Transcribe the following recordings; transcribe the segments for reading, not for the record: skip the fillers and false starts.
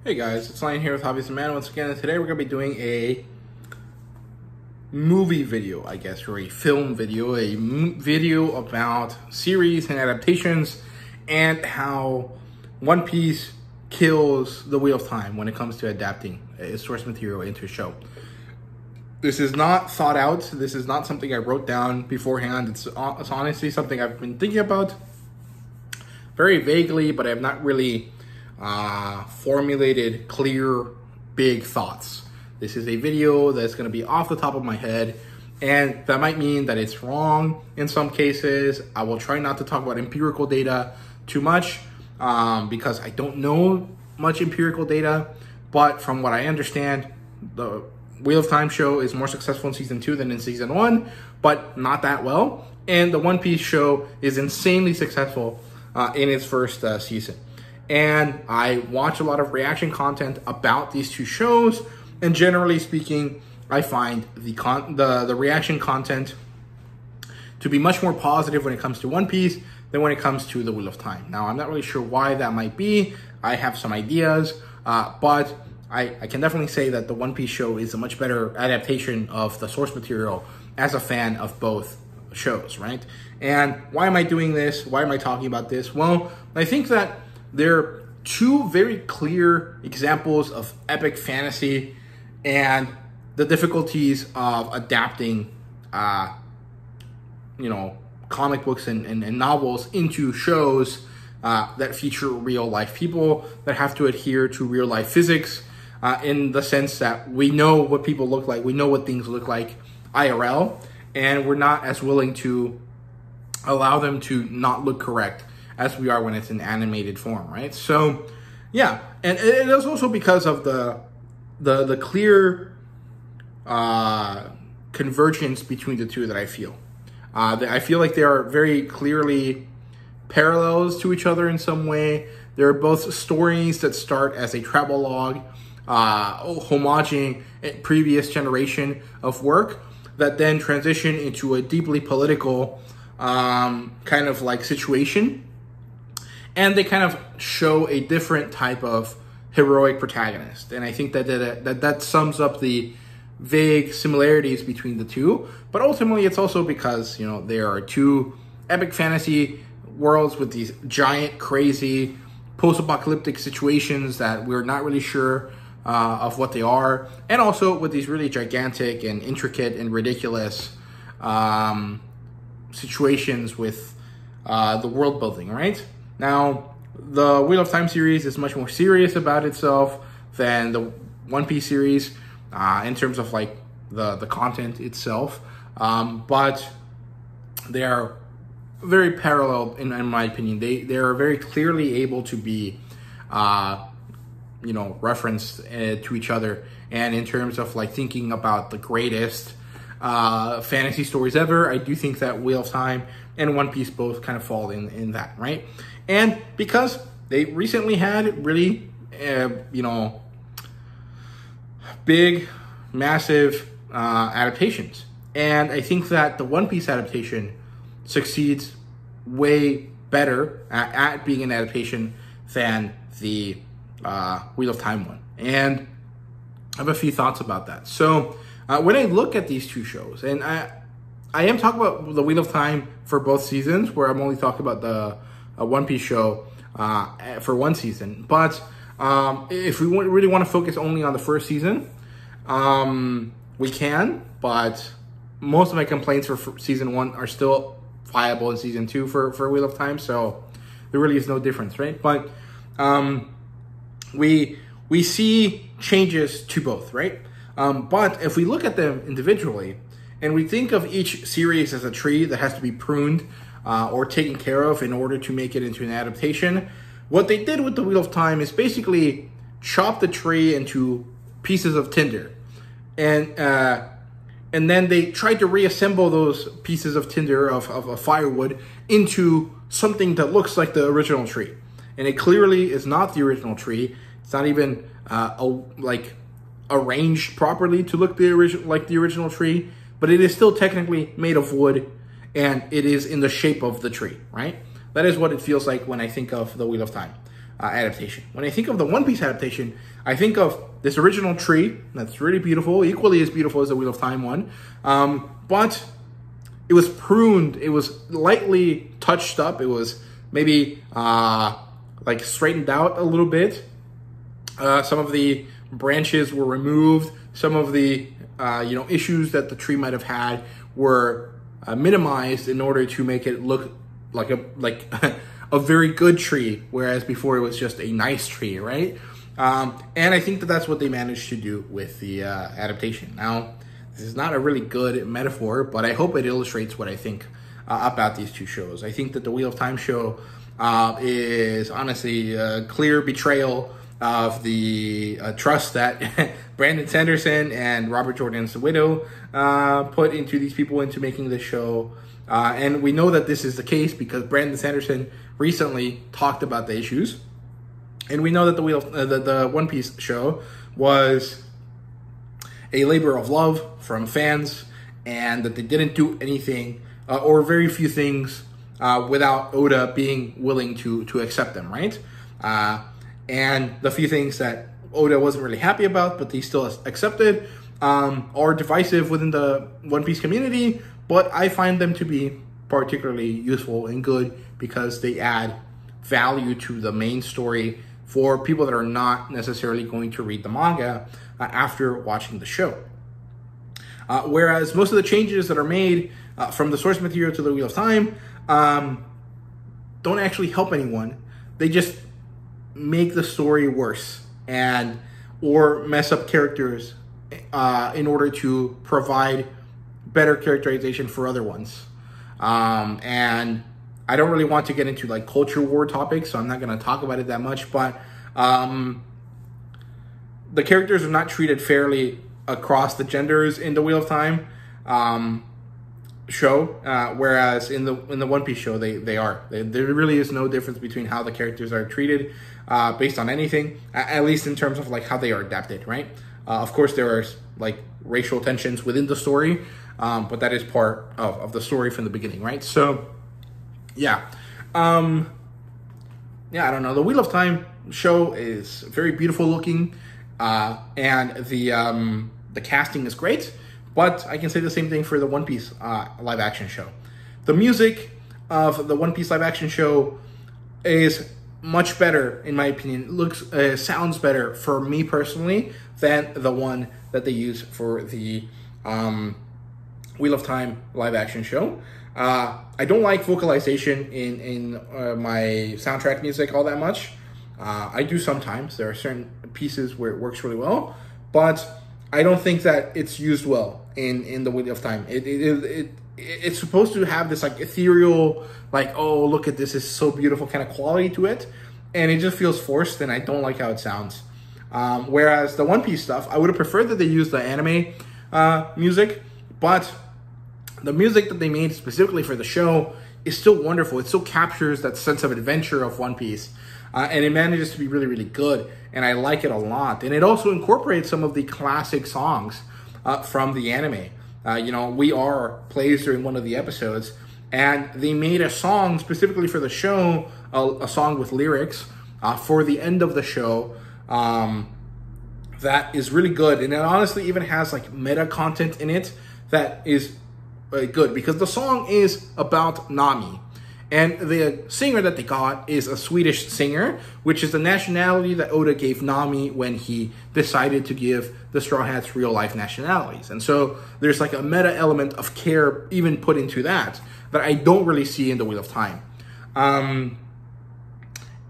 Hey guys, it's Lion here with HobbiesofaMan once again, and today we're going to be doing a movie video, I guess, or a film video, video about series and adaptations and how One Piece kills the Wheel of Time when it comes to adapting its source material into a show. This is not thought out. This is not something I wrote down beforehand. It's honestly something I've been thinking about very vaguely, but I have not really formulated clear, big thoughts. This is a video that's going to be off the top of my head, and that might mean that it's wrong in some cases. I will try not to talk about empirical data too much because I don't know much empirical data, but from what I understand, the Wheel of Time show is more successful in season 2 than in season 1, but not that well. And the One Piece show is insanely successful in its first season. And I watch a lot of reaction content about these two shows, and generally speaking, I find the reaction content to be much more positive when it comes to One Piece than when it comes to the Wheel of Time. Now, I'm not really sure why that might be. I have some ideas, but I can definitely say that the One Piece show is a much better adaptation of the source material as a fan of both shows, right? And why am I doing this? Why am I talking about this? Well, I think that there are two very clear examples of epic fantasy and the difficulties of adapting, comic books and novels into shows that feature real life people, that have to adhere to real life physics, in the sense that we know what people look like, we know what things look like IRL, and we're not as willing to allow them to not look correct as we are when it's in animated form, right? So, yeah, and it is also because of the clear convergence between the two that I feel. I feel like there are very clearly parallels to each other in some way. There are both stories that start as a travelogue, homaging a previous generation of work that then transition into a deeply political kind of like situation. And they kind of show a different type of heroic protagonist. And I think that sums up the vague similarities between the two. But ultimately, it's also because, there are two epic fantasy worlds with these giant, crazy, post-apocalyptic situations that we're not really sure of what they are. And also with these really gigantic and intricate and ridiculous situations with the world building, right? Now, the Wheel of Time series is much more serious about itself than the One Piece series in terms of like the content itself, but they are very parallel in my opinion. They are very clearly able to be referenced to each other, and in terms of like thinking about the greatest fantasy stories ever, I do think that Wheel of Time and One Piece both kind of fall in that, right? And because they recently had really, big, massive adaptations. And I think that the One Piece adaptation succeeds way better at being an adaptation than the Wheel of Time one. And I have a few thoughts about that. So when I look at these two shows, and I am talking about the Wheel of Time for both seasons, where I'm only talking about the One Piece show for one season. But if we really want to focus only on the first season, we can. But most of my complaints for season 1 are still viable in season 2 for Wheel of Time. So there really is no difference, right? But we see changes to both, right? But if we look at them individually, and we think of each series as a tree that has to be pruned or taken care of in order to make it into an adaptation, what they did with the Wheel of Time is basically chop the tree into pieces of tinder. And then they tried to reassemble those pieces of tinder, of firewood, into something that looks like the original tree. And it clearly is not the original tree. It's not even arranged properly to look like the original tree, but it is still technically made of wood, and it is in the shape of the tree, right? That is what it feels like when I think of the Wheel of Time. adaptation. When I think of the One Piece adaptation, I think of this original tree that's really beautiful, equally as beautiful as the Wheel of Time one, but it was pruned, it was lightly touched up, it was maybe like straightened out a little bit. Some of the branches were removed, some of the issues that the tree might have had were minimized in order to make it look like a very good tree, whereas before it was just a nice tree, right? And I think that that's what they managed to do with the adaptation. Now, this is not a really good metaphor, but I hope it illustrates what I think about these two shows. I think that the Wheel of Time show is honestly a clear betrayal of the trust that Brandon Sanderson and Robert Jordan's Widow put into these people into making this show. And we know that this is the case because Brandon Sanderson recently talked about the issues. And we know that the One Piece show was a labor of love from fans, and that they didn't do anything or very few things without Oda being willing to accept them, right? And the few things that Oda wasn't really happy about, but he still accepted, are divisive within the One Piece community, but I find them to be particularly useful and good because they add value to the main story for people that are not necessarily going to read the manga after watching the show. Whereas most of the changes that are made from the source material to the Wheel of Time don't actually help anyone. They just make the story worse or mess up characters in order to provide better characterization for other ones. And I don't really want to get into like culture war topics, so I'm not going to talk about it that much, but the characters are not treated fairly across the genders in the Wheel of Time show, whereas in the One Piece show they are. There really is no difference between how the characters are treated based on anything, at least in terms of like how they are adapted, right? Of course, there are like racial tensions within the story, but that is part of the story from the beginning, right? So, yeah. I don't know. The Wheel of Time show is very beautiful looking, and the casting is great, but I can say the same thing for the One Piece live action show. The music of the One Piece live action show is much better, in my opinion. It sounds better for me personally than the one that they use for the Wheel of Time live action show. I don't like vocalization in my soundtrack music all that much. I do sometimes. There are certain pieces where it works really well, but I don't think that it's used well in the Wheel of Time. It's supposed to have this like ethereal, like, oh, look at this, is so beautiful kind of quality to it, and it just feels forced, and I don't like how it sounds. Whereas the One Piece stuff, I would have preferred that they used the anime music, but the music that they made specifically for the show is still wonderful. It still captures that sense of adventure of One Piece, and it manages to be really, really good, and I like it a lot. And it also incorporates some of the classic songs from the anime. We Are plays during one of the episodes, and they made a song specifically for the show, a song with lyrics for the end of the show that is really good, and it honestly even has like meta content in it that is good, because the song is about Nami, and the singer that they got is a Swedish singer, which is the nationality that Oda gave Nami when he decided to give the Straw Hats real life nationalities. And so there's like a meta element of care even put into that I don't really see in the Wheel of Time. And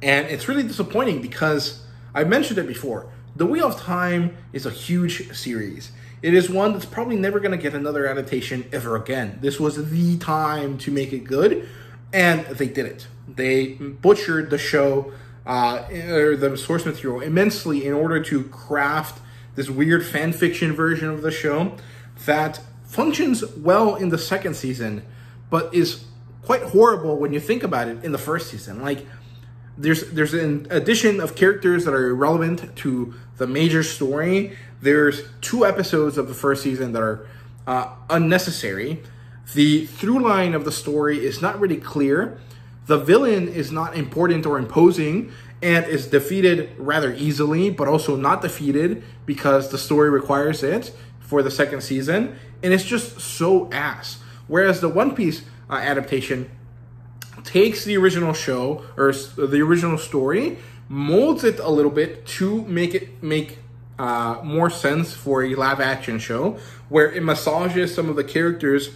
it's really disappointing because I've mentioned it before. The Wheel of Time is a huge series. It is one that's probably never going to get another adaptation ever again. This was the time to make it good, and they did it. They butchered the show, or the source material, immensely in order to craft this weird fan fiction version of the show that functions well in the second season, but is quite horrible when you think about it in the first season. Like, there's an addition of characters that are irrelevant to the major story. There's 2 episodes of the first season that are unnecessary. The through line of the story is not really clear. The villain is not important or imposing, and is defeated rather easily, but also not defeated because the story requires it for the second season, and it's just so ass. Whereas the One Piece adaptation takes the original show, or the original story, molds it a little bit to make it make more sense for a live action show, where it massages some of the characters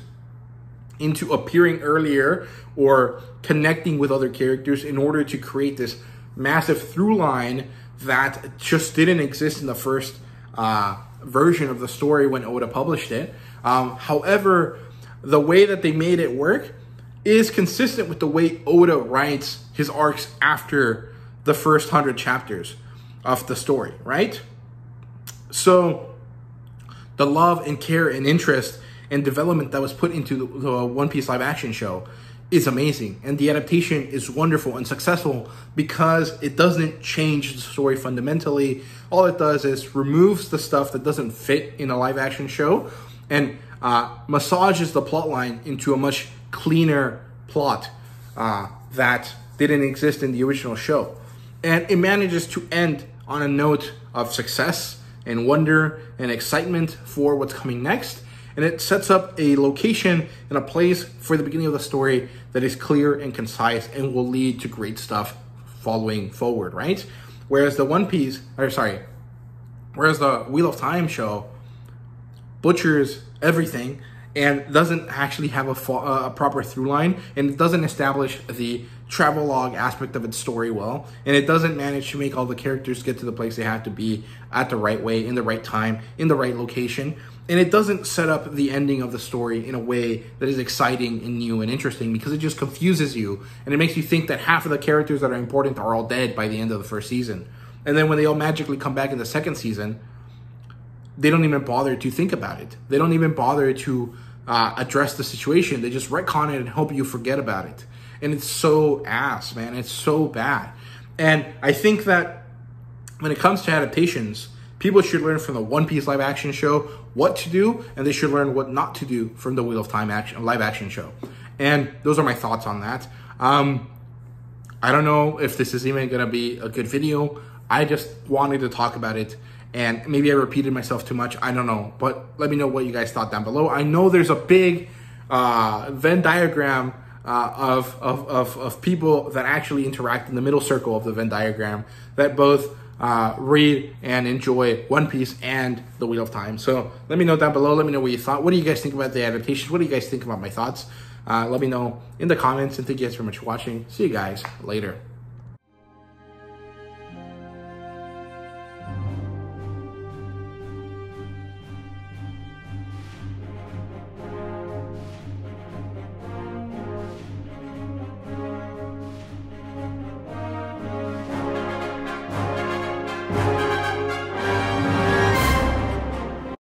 into appearing earlier or connecting with other characters in order to create this massive through line that just didn't exist in the first version of the story when Oda published it. However, the way that they made it work is consistent with the way Oda writes his arcs after the first 100 chapters of the story, right? So the love and care and interest and development that was put into the One Piece live action show is amazing. And the adaptation is wonderful and successful because it doesn't change the story fundamentally. All it does is removes the stuff that doesn't fit in a live action show and massages the plot line into a much cleaner plot that didn't exist in the original show. And it manages to end on a note of success and wonder and excitement for what's coming next. And it sets up a location and a place for the beginning of the story that is clear and concise and will lead to great stuff following forward, right? Whereas the Wheel of Time show butchers everything and doesn't actually have a proper through line, and it doesn't establish the travelogue aspect of its story well, and it doesn't manage to make all the characters get to the place they have to be at the right way, in the right time, in the right location, and it doesn't set up the ending of the story in a way that is exciting and new and interesting, because it just confuses you, and it makes you think that half of the characters that are important are all dead by the end of the first season. And then when they all magically come back in the second season, they don't even bother to think about it. They don't even bother to address the situation. They just retcon it and hope you forget about it. And it's so ass, man. It's so bad. And I think that when it comes to adaptations, people should learn from the One Piece live action show what to do, and they should learn what not to do from the Wheel of Time live action show. And those are my thoughts on that. I don't know if this is even going to be a good video. I just wanted to talk about it, and maybe I repeated myself too much. I don't know, but let me know what you guys thought down below. I know there's a big Venn diagram of people that actually interact in the middle circle of the Venn diagram that both read and enjoy One Piece and the Wheel of Time. So let me know down below. Let me know what you thought. What do you guys think about the adaptations? What do you guys think about my thoughts? Let me know in the comments, and thank you guys very much for watching. See you guys later.